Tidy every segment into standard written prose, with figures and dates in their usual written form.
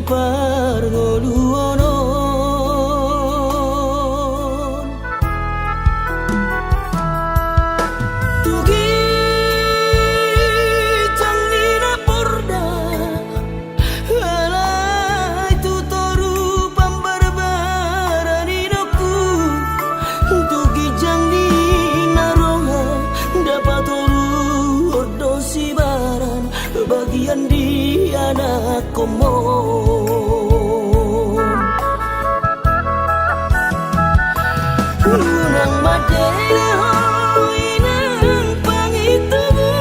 parngoluonon tugi cangnina porda alai tutoru pambarbaraninoku tugi cangnina ronga dapat toru ordosi baran bagian di anak komon unang madena inang pangitumu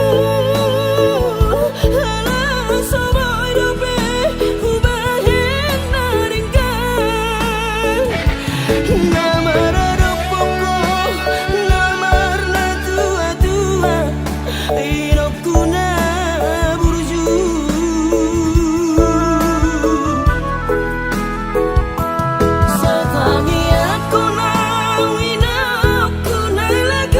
alas soboy dope ubahin naringkan namara dopoko namarna tua-tua inokuna Satangi aku na winok ku na lagi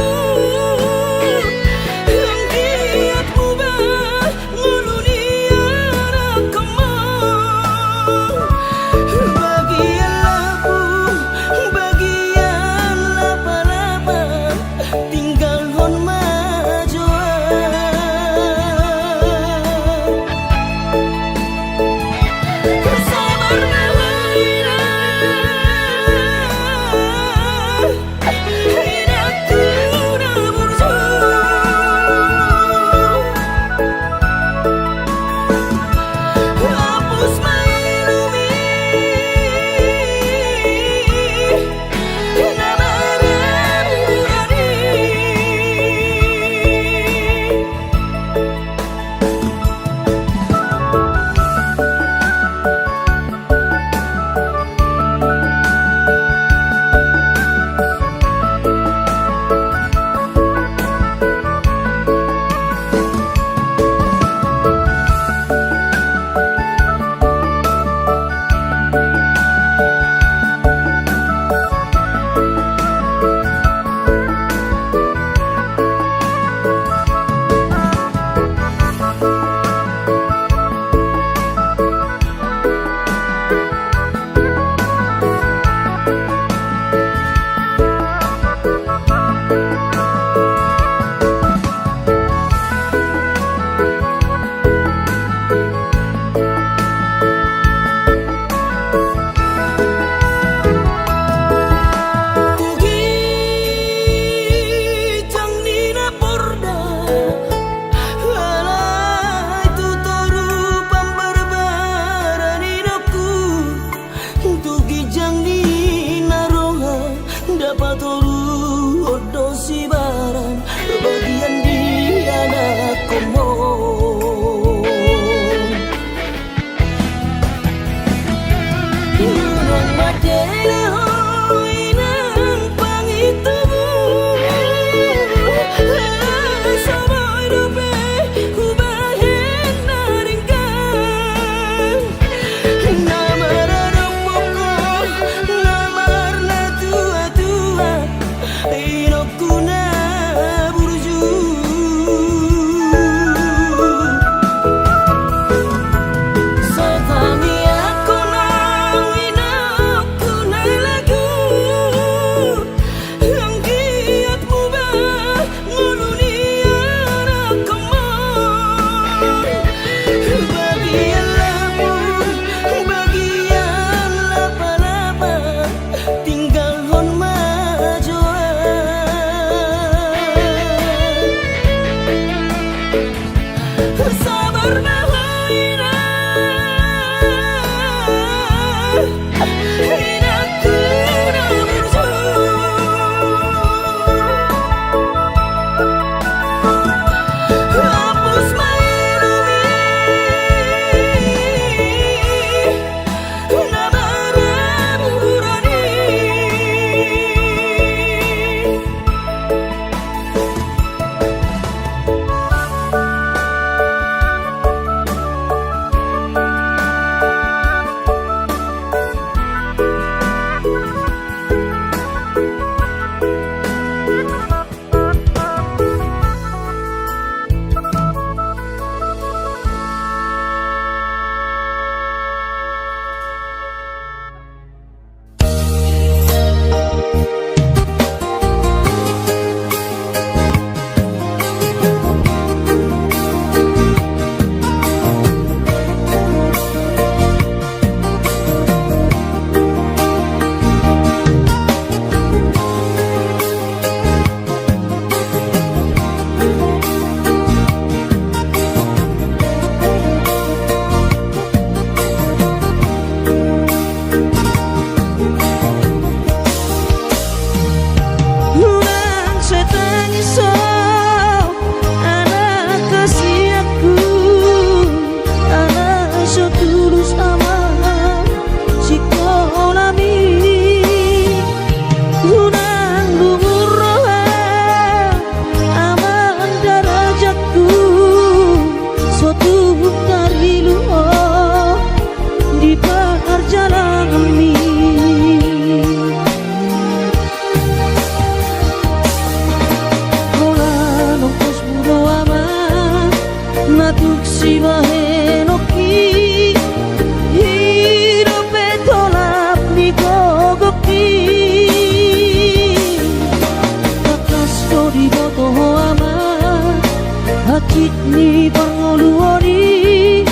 hajit ni pangoluori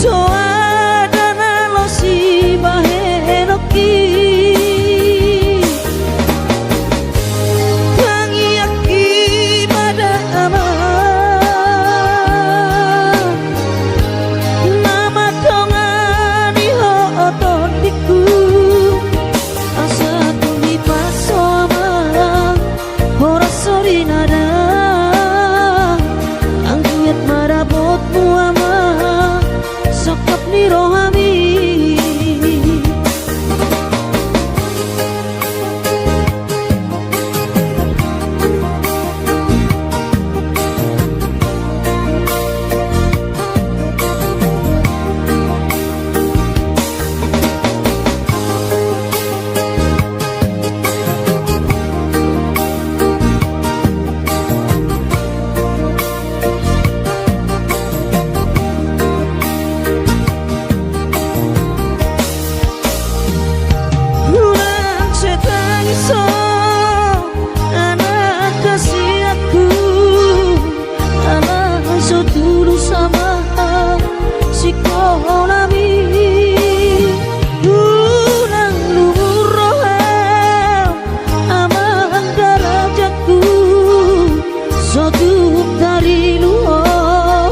soadana losi bahenoki tangiaki pada aman nama tongani ho ototiku asa tumi pasoma ora sori nada angkiat marabot muama sokap ni rohami anak kasih aku anak sotulu sama si kolami ulang lumur roham aman darajatku sotuk dari luar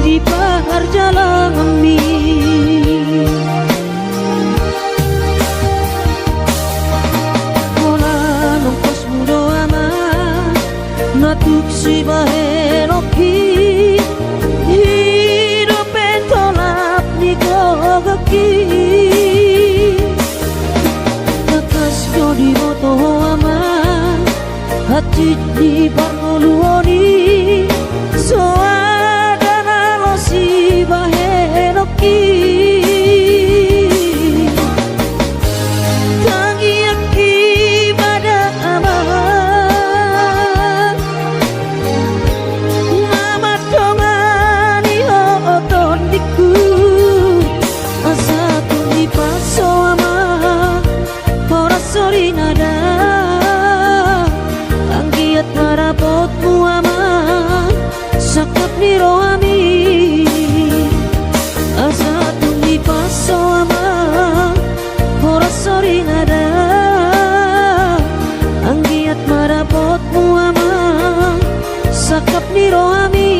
di perjalami natuk si bahenoki hidup entolap ni gogaki kakas jodi moto ama hati di pangoluoni soadana losi bahenoki sorry nada angkiat marabot muama sakap ni rohami asa tumi paso ama ora sorry nada angkiat marabot muama sakap ni rohami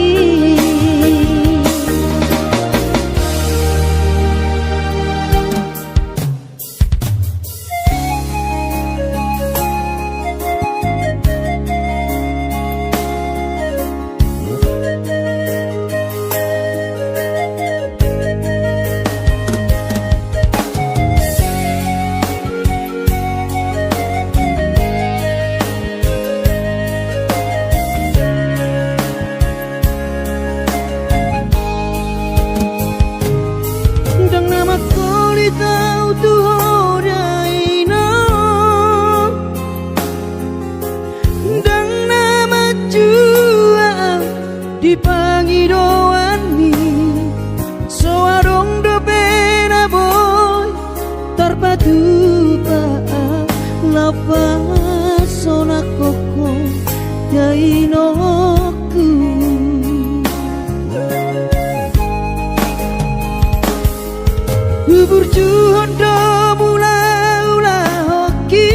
tahu Tuhan ino dan nama jua dipangi doani soarong do pena boy terpadu pa lapas sona koko dainoku Burjuhon do mula-ula hoki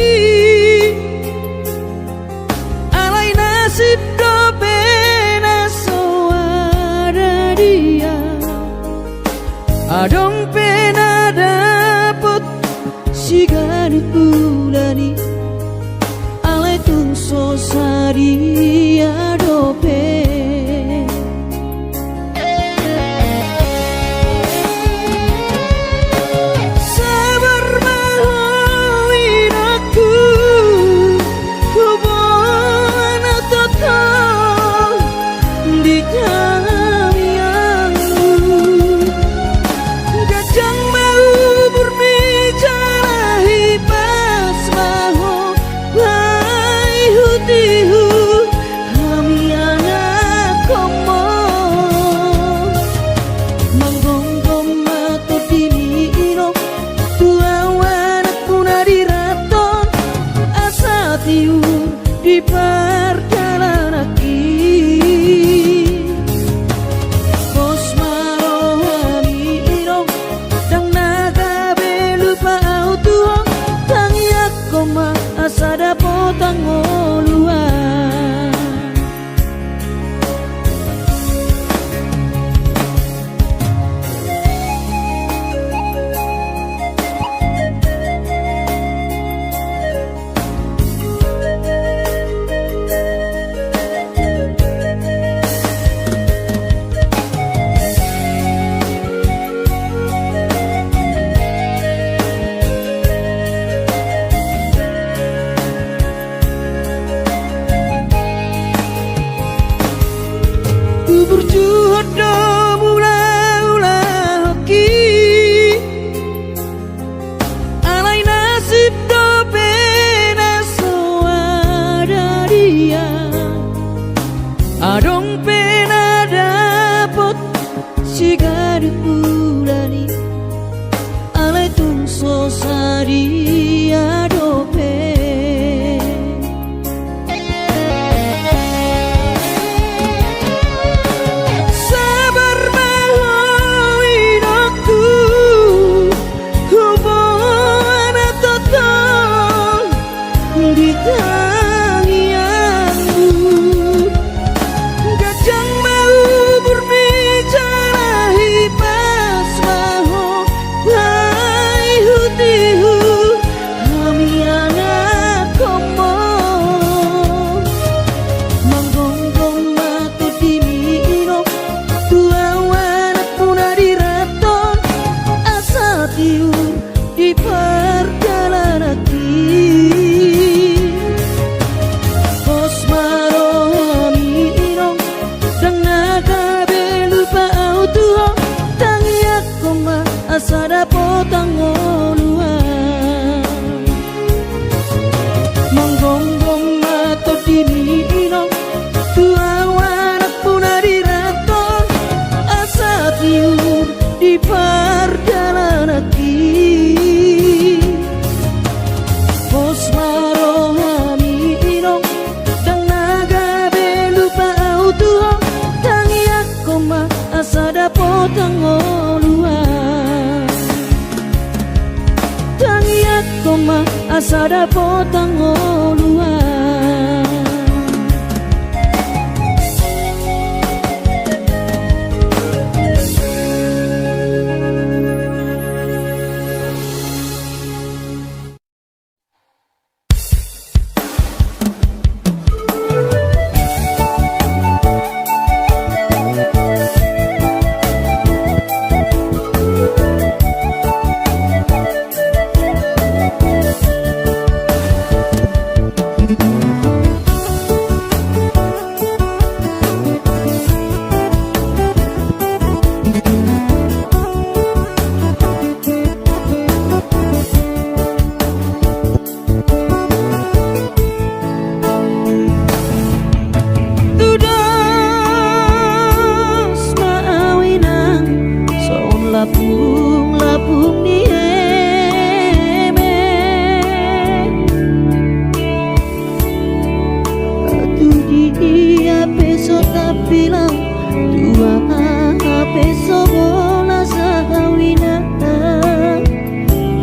alai nasib do pena soara dia adong pena dapet sigani pulani alai tung sosari adope di perjalanan dia dope sabar mahowi doktu hubungan total di tangianmu kadang mau berbicara hibas maho hai hutihu kami anak komo manggonggong matu dimino tua wanak puna diraton asa tiur di perjalanan Pos marohami inong dang nakabelupa autuho tangiak koma asada potang oluan manggonggong mato dimi inong tua wanak puna diraton asa tiur di perjalanan Pos marohami inong dang nagabelupa autuho tangiak koma asada potang oluan tangiak koma asada potang oluan Tudos maawinang saon lapung ni eme atu dia peso tapilang tua peso bola sahawina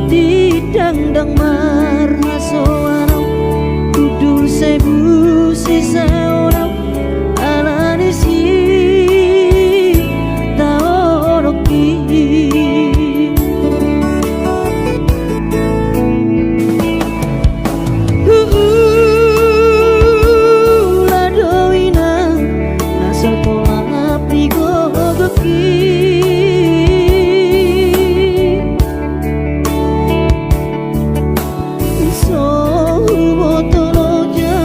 didang-dang marhaso warau kudul sebu sisa orang alani si taoroki ladoina nasal pola prigogoki so botoloja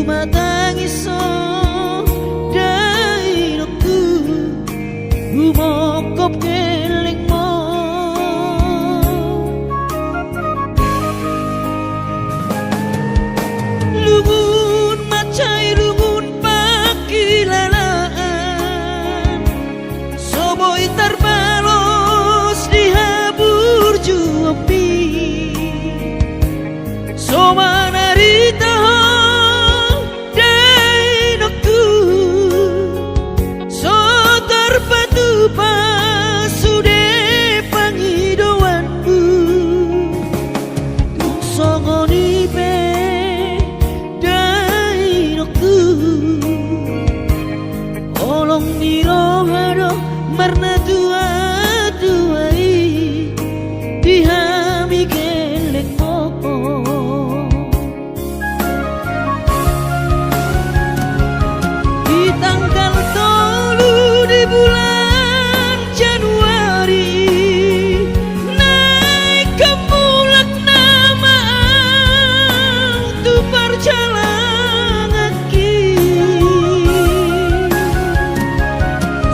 Tumatangiso dainoku Umokop keling mo Lungun macai lungun pakilalaan Soboy terbalos dihabur juapi Soma narita dainoku So terpatu pasude pangidoanku Tung songoni pe dainoku Olong nirohado marna dua-duai Dihami geleng mo Di tanggal 3 di bulan Januari Naik ke mulak nama Tu perjalanan ki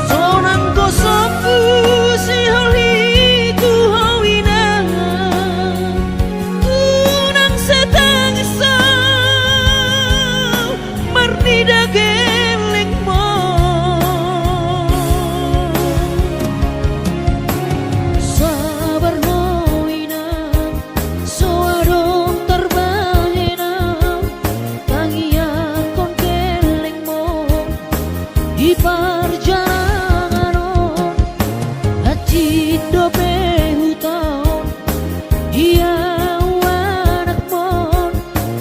Sonang kosoku si holi tu hawina Tunang setangisa Marnida geleng mo Sabar noina Soarong terbahena Tangia kon geleng mo Di perjalanan Hati dope hutang Dia anak mon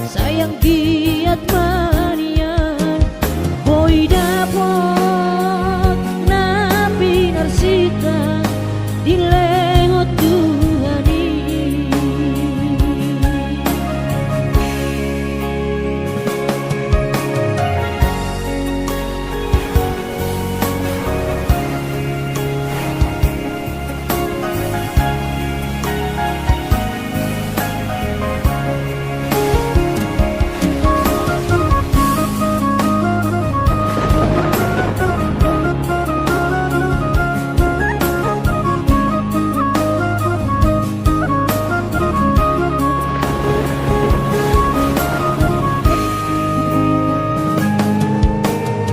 Sayang giat manian Boy dapot napi narsita Di lengot Tuhani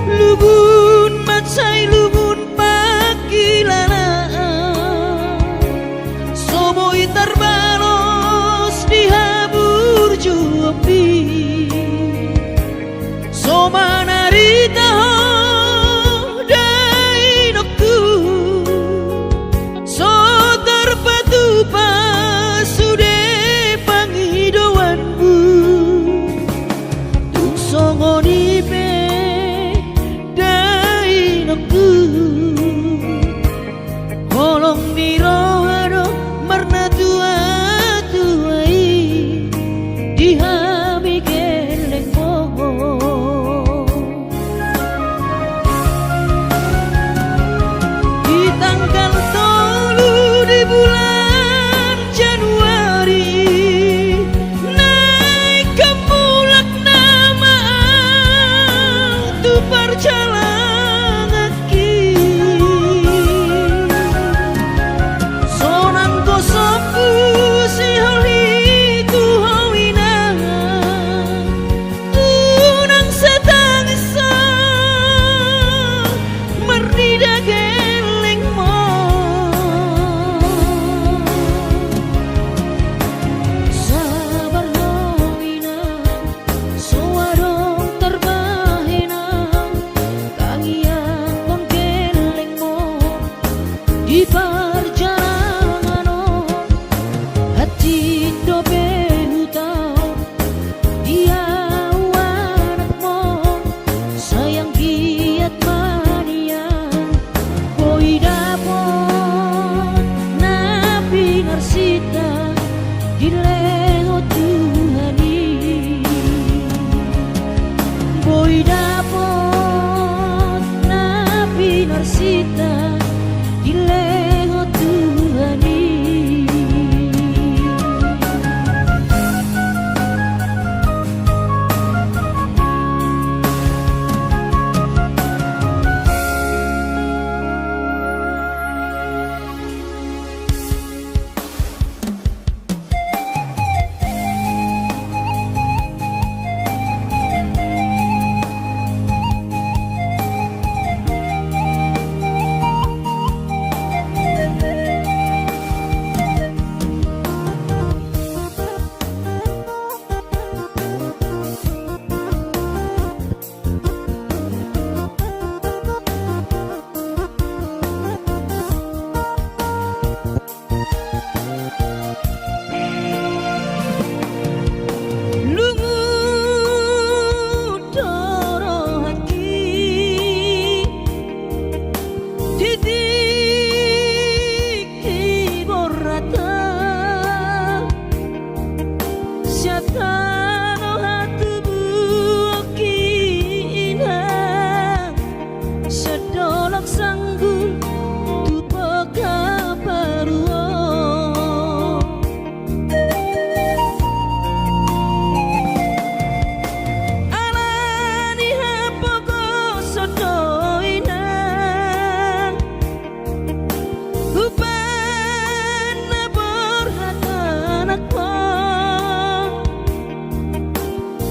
Lugun macai lugun pakilalaan Soboy terbalos dihabur juapi Soma narita dainoku So terpatu pasude pangidoanmu Tung songoni pe dainoku Holong nirohado marna dua-duai Dihami geleng mo Di tanggal 3 di bulan Januari Naik ke mulak nama Tu perjalanan ki Sonang kosoku si holi tu hawina Tunang setangisa Mernida geleng mo Sabar hawina Soarong terbahena Tangian kon geleng mo Di perjalanan Hati dobe hutang Dia anak mo Sayang giat manian Boy dapot napi narsita Di lengot Tuhani Boy dapot napi narsita Di lengot Tuhani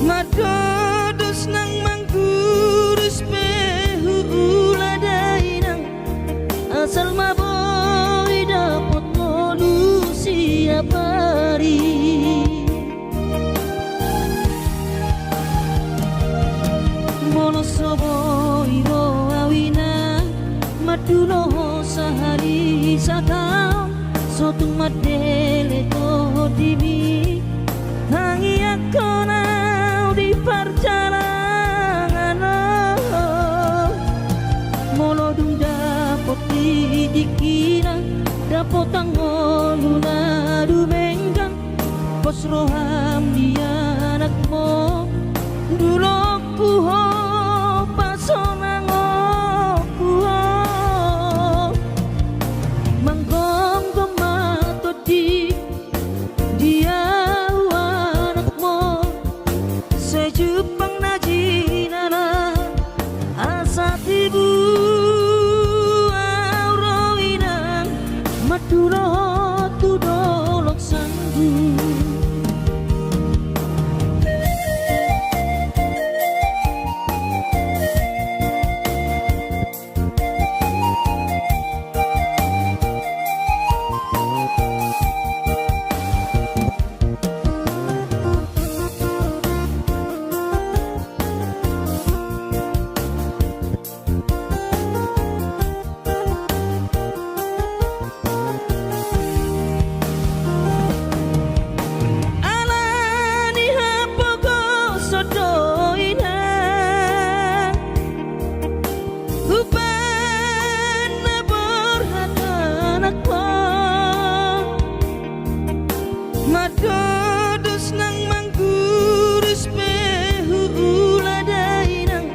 Madodos nang manggurus pehu uladai nang asal maboy dapat ngolu siap hari mono soboy ro awina madulo sahari satau sotung madele to dimi tangi akona di perjalanan molodung dapot dikira dapot tangoluna dumenggang pos roham dia anakmu dulu kuho pasonang kuho manggong gemato di dia Jepang najinana asa tibu auroinang maduro tudolok sanggu Madodos nang manggurus pehu uladai nang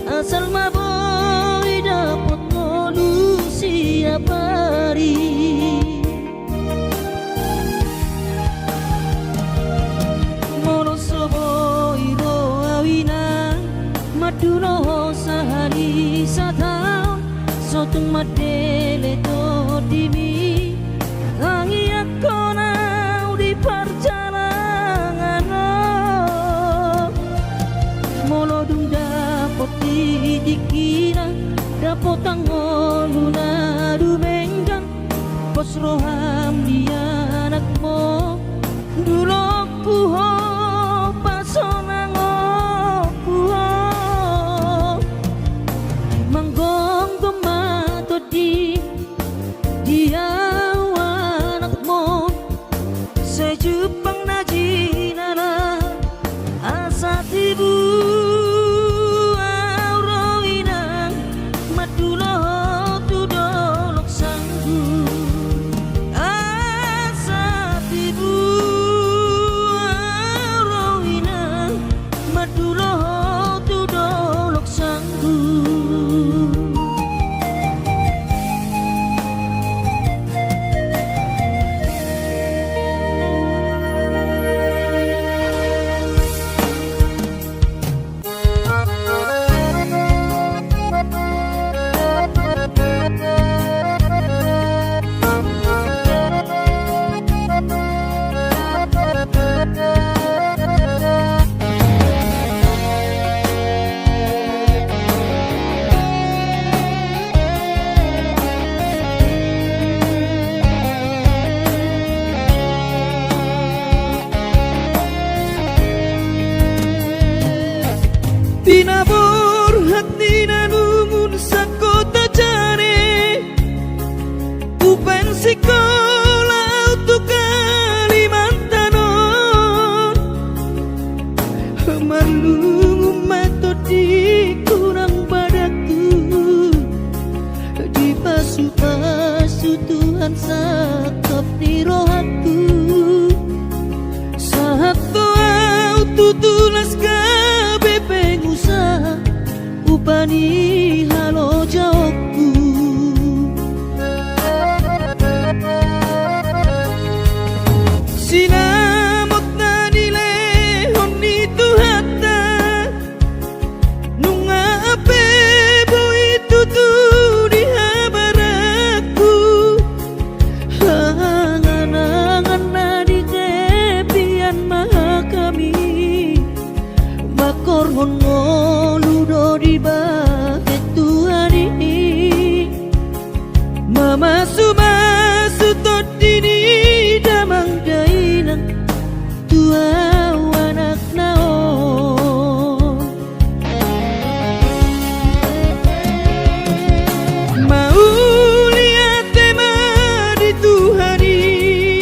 asal maboy dapat ngolu siap hari mono soboy ro awina madulo sahari satau sotung madele to dimi tangi akona perjalanan molodung dapot dikira dapot tangoluna dumenggang pos roham dia anakmu dulu kuho pasonang kuho manggong gemato di dia Jepang najinana asa tibu auroinang madulo tudolok sanggu asa tibu auroinang madulo tudolok sanggu Tinabur hati nanungun sakota jane Upen sekolah untuk Kalimantanon Marlungu metodi kurang padaku Di pasu-pasu Tuhan sakap di rohatku Saat doa tutulas pengusaha upani halo jawabku sinamot na nilehon itu hata nunga ape boy tutu di habaraku hangan-hangan na di kepian maha kami korhon ngoludo di bahet Tuhani mama sumasu todini damang dainang tua anak nao mau lihat tema di Tuhani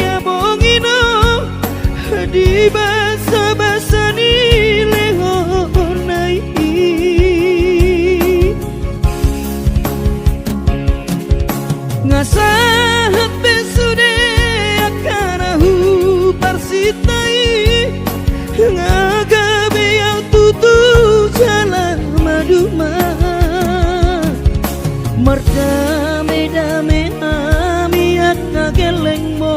ya bongino di basa-basa ni lehonai ngasahat besude akanahu parsitai ngagabe yang tutu jalan maduma merdame-dame ami akna geleng mo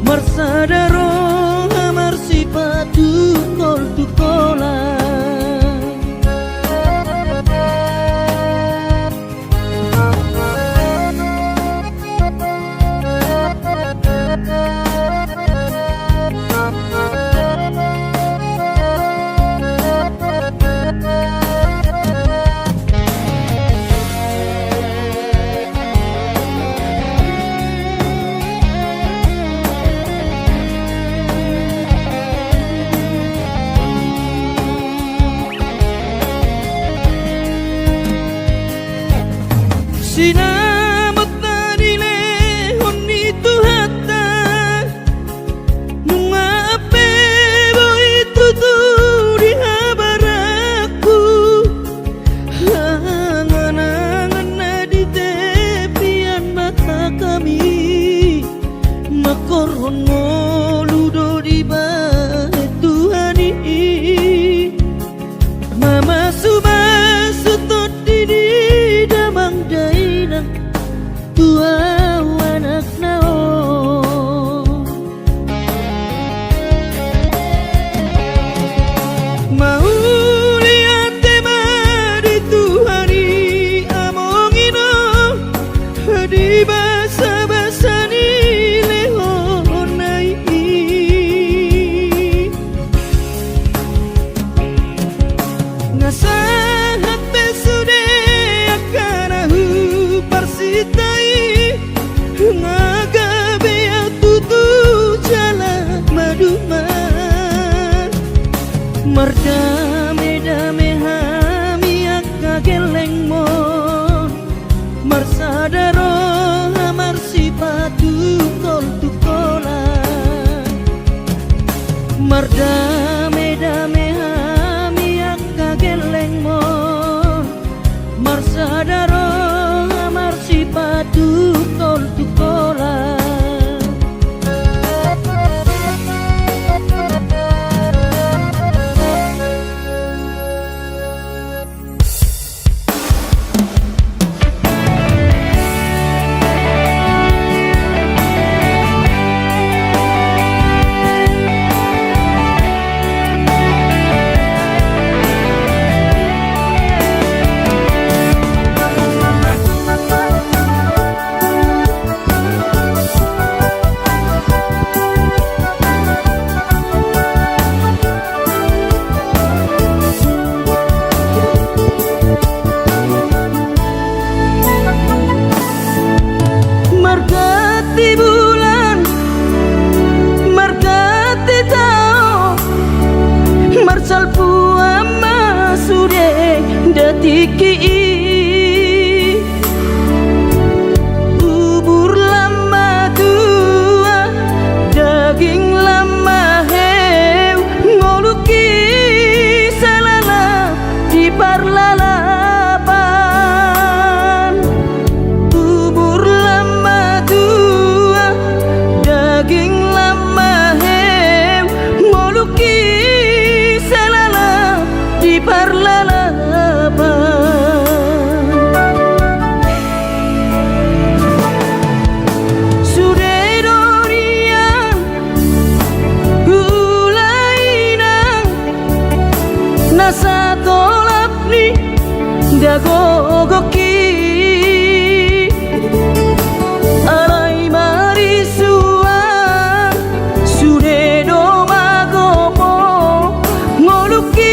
marsadaro amar sipatu kol tukola sinamot na nile honi tuhata nunga pero itu di habaraku angan-angan na di tepian mata kami makorhon ngoludo di bahet Tuhani mama sumasu todini damang dainang tua anak nao mau lihat tema di Tuhani amongino di basa-basa ni lehonai ngasahat besude akanahu parsitai ngagabe yang tutu jalan maduma merdame-dame hami akka geleng mo marsadaro amar sipatu kol tukola merdame-dame hami akka geleng mo marsadaro amar sipatu kol tukola margati bulan margati tao marsalpu amma sude datiki bubur lama tua daging lama heu ngoluki salala di parlalapan bubur lama tua daging lama heu ngoluki salala di parlalapan sude dorian gulainang nasa tolap ni dagogoki alai marisuan sude do magopo ngoluki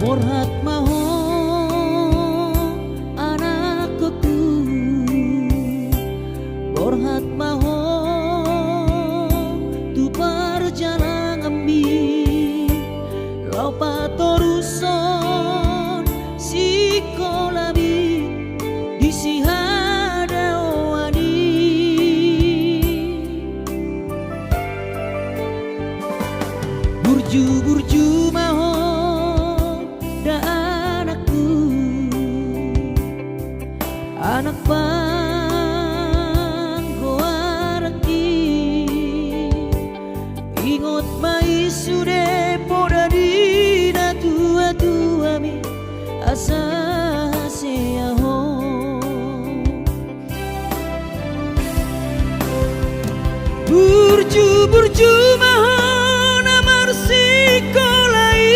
Borhat maho anakku, borhat maho tu perjalanan ambi lau patoruson si kolabi di sihada wadi burju maho anak panggoaraki ingot mai sude poda dina tua mi asa seaho burju mahon amar sikolai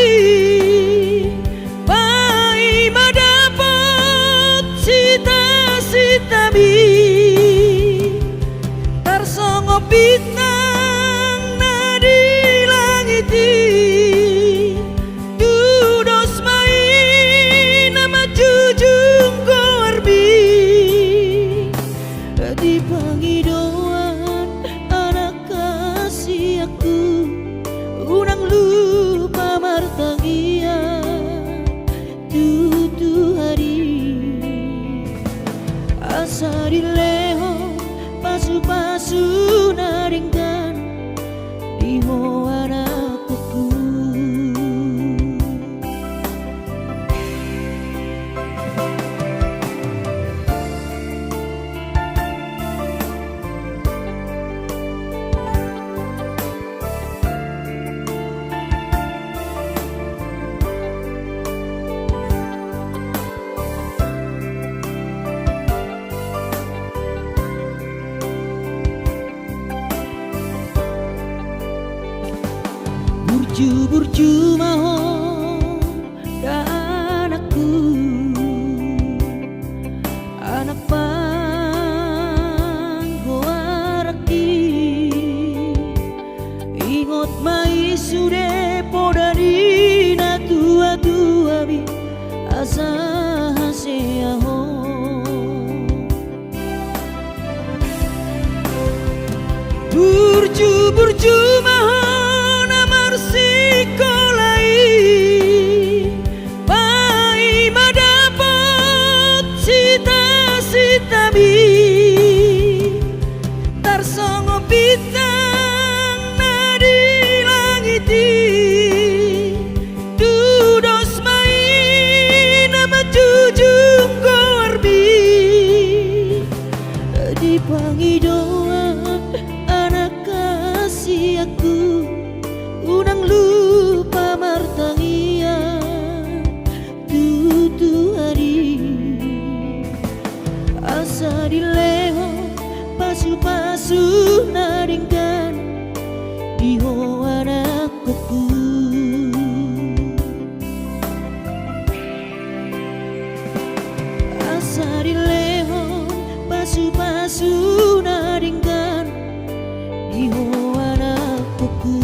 tarsongo bintang nadi langiti dudos mai nama jujung korbi di pangidauan anak kasih aku unang lupa martangia tutu hari asa dileho pasu naringkan di anakku. Burju maho anakku, anak panggoaraki ingot mai sude poda dina tua bi asa seaho burju maho sikolai pai madapot sita bi tarsongo bintang nadi langiti dudos mai nama jujung korbi di pangidauan anak kasih aku unang lupa martangia tutu hari asa dileho pasu naringkan di anakku. Asa dileho pasu naringkan di anakku.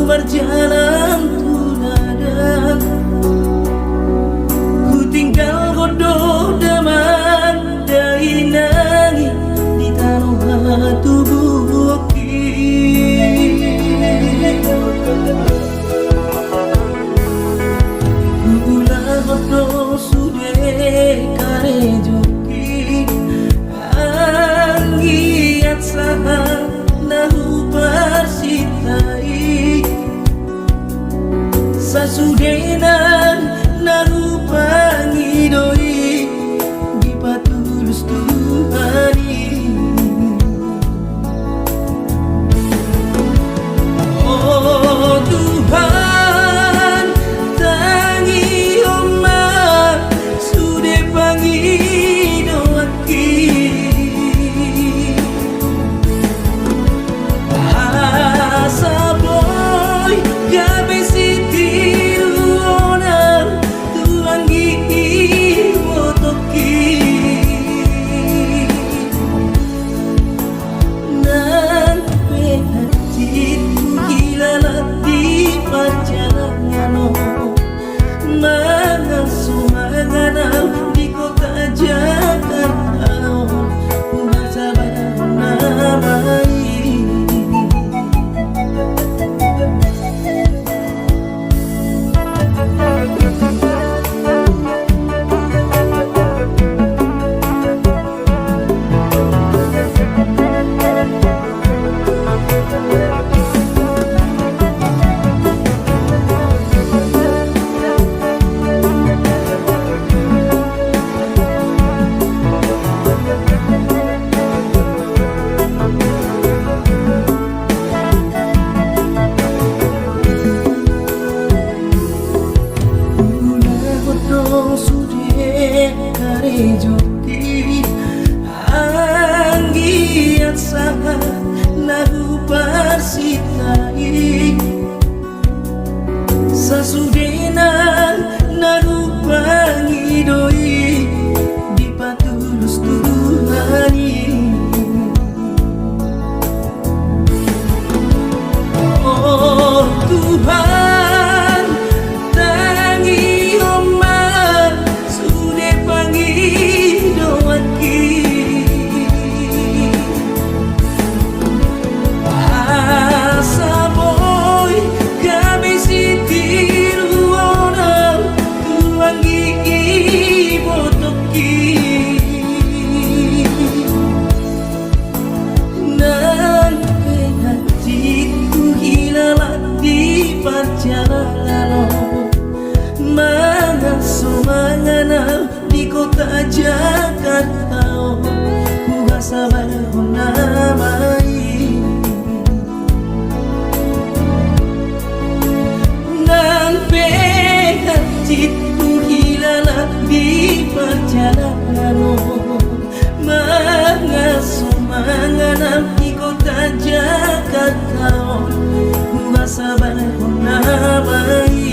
Berjalan tunadan, ku tinggal godoh daman dari nangis di tanah tubuh Gula godoh sudah kare joki anggiat saham nahu persitai sasudenan nahu pangidoi di patulus Tuhani. Oh Tuhan, tangi omah sude pangidoaki asa boy gabe sitiru onar tuangi wotoki nan penatiku hilalat di perjalanan mangan di kota Jakarta bahasa namai joki anggiat saha nahu persitai sasudenan nahu pangidoi di patulus Tuhani. Oh Tuhan, tangi omah sude pangidoaki asa boy gabe sitiru onar tuangi botoki nan hatiku hilalat di perjalanan mana sumangana di kota Jakarta kuasa namai nan hatiku hilalat di perjalanan mana sumangana di kota Jakarta kuasa namai.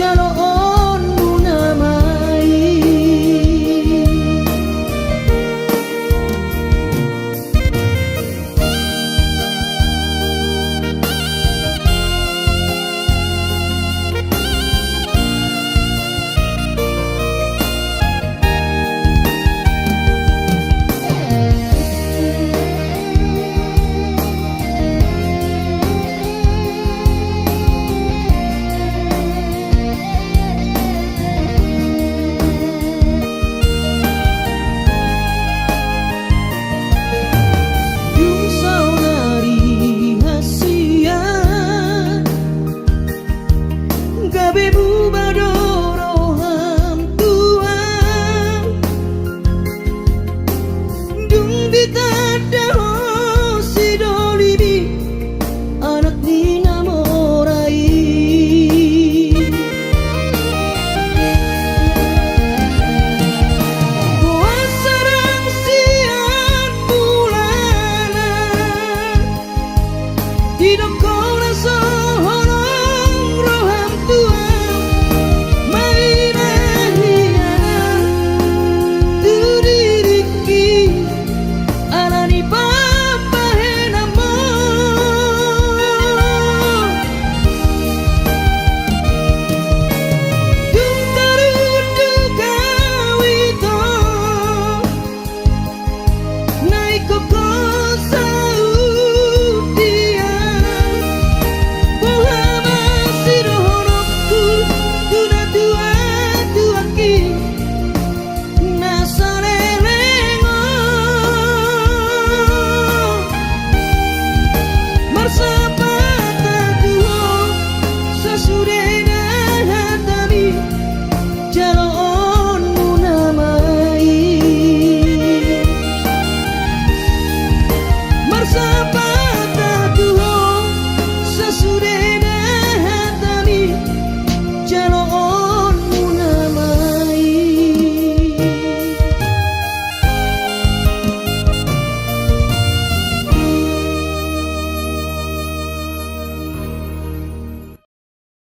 jaluk